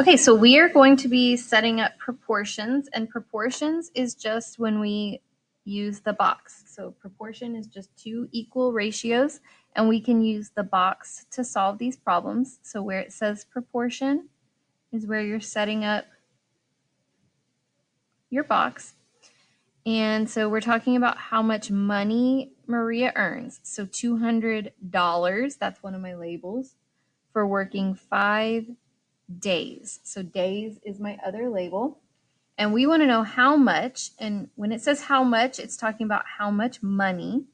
Okay, so we are going to be setting up proportions, and proportions is just when we use the box. So proportion is just two equal ratios, and we can use the box to solve these problems. So where it says proportion is where you're setting up your box. And so we're talking about how much money Maria earns. So $200, that's one of my labels, for working 5 days. So days is my other label. And we want to know how much, and when it says how much, it's talking about how much money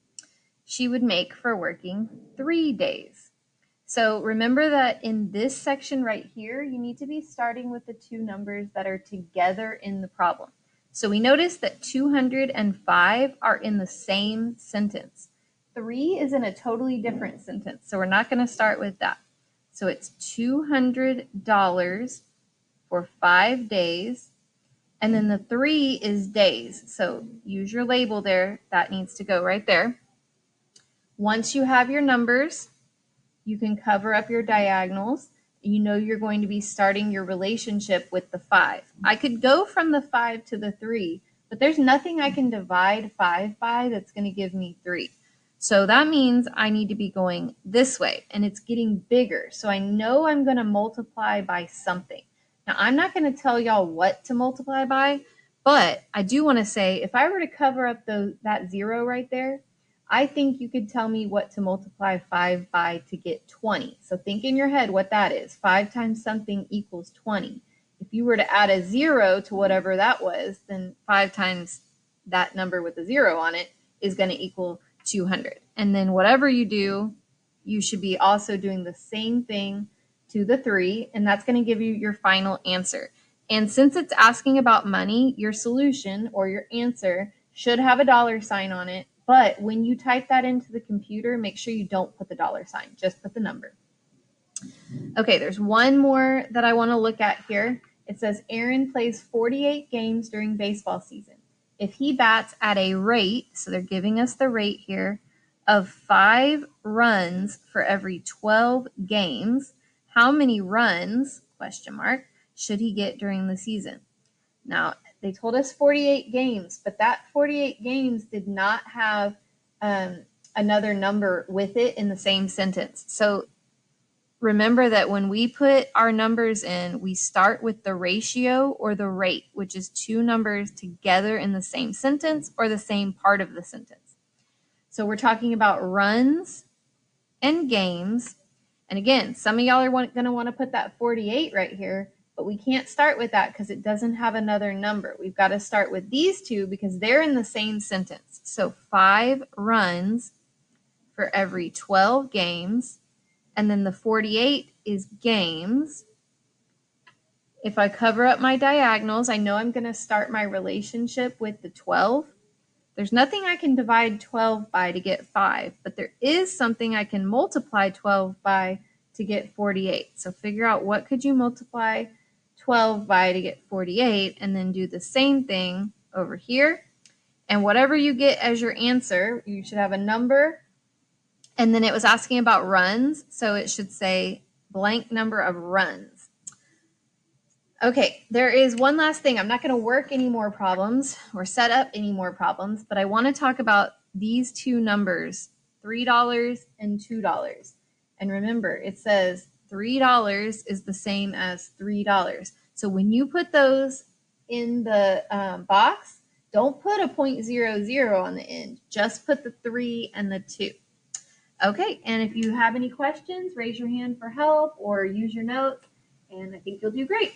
she would make for working 3 days. So remember that in this section right here, you need to be starting with the two numbers that are together in the problem. So we notice that 200 and 5 are in the same sentence. 3 is in a totally different sentence, so we're not going to start with that. So it's $200 for 5 days. And then the 3 is days. So use your label there. That needs to go right there. Once you have your numbers, you can cover up your diagonals. You know you're going to be starting your relationship with the 5. I could go from the 5 to the 3, but there's nothing I can divide 5 by that's going to give me 3. So that means I need to be going this way, and it's getting bigger. So I know I'm going to multiply by something. Now, I'm not going to tell y'all what to multiply by, but I do want to say if I were to cover up that 0 right there, I think you could tell me what to multiply 5 by to get 20. So think in your head what that is. 5 times something equals 20. If you were to add a 0 to whatever that was, then 5 times that number with a 0 on it is going to equal 200. And then whatever you do, you should be also doing the same thing to the 3, and that's going to give you your final answer. And since it's asking about money, your solution or your answer should have a dollar sign on it. But when you type that into the computer, make sure you don't put the dollar sign, just put the number. Okay, there's one more that I want to look at here. It says Aaron plays 48 games during baseball season. If he bats at a rate, so they're giving us the rate here, of 5 runs for every 12 games, how many runs, question mark, should he get during the season? Now, they told us 48 games, but that 48 games did not have another number with it in the same sentence. So remember that when we put our numbers in, we start with the ratio or the rate, which is two numbers together in the same sentence or the same part of the sentence. So we're talking about runs and games. And again, some of y'all are going to want to put that 48 right here, but we can't start with that because it doesn't have another number. We've got to start with these two because they're in the same sentence. So 5 runs for every 12 games. And then the 48 is games. If I cover up my diagonals, I know I'm going to start my relationship with the 12. There's nothing I can divide 12 by to get 5, but there is something I can multiply 12 by to get 48. So figure out what could you multiply 12 by to get 48, and then do the same thing over here. And whatever you get as your answer, you should have a number. And then it was asking about runs, so it should say blank number of runs. Okay, there is one last thing. I'm not going to work any more problems or set up any more problems, but I want to talk about these two numbers, $3 and $2. And remember, it says $3 is the same as $3. So when you put those in the box, don't put a 0.00 on the end. Just put the 3 and the 2. Okay, and if you have any questions, raise your hand for help or use your notes, and I think you'll do great.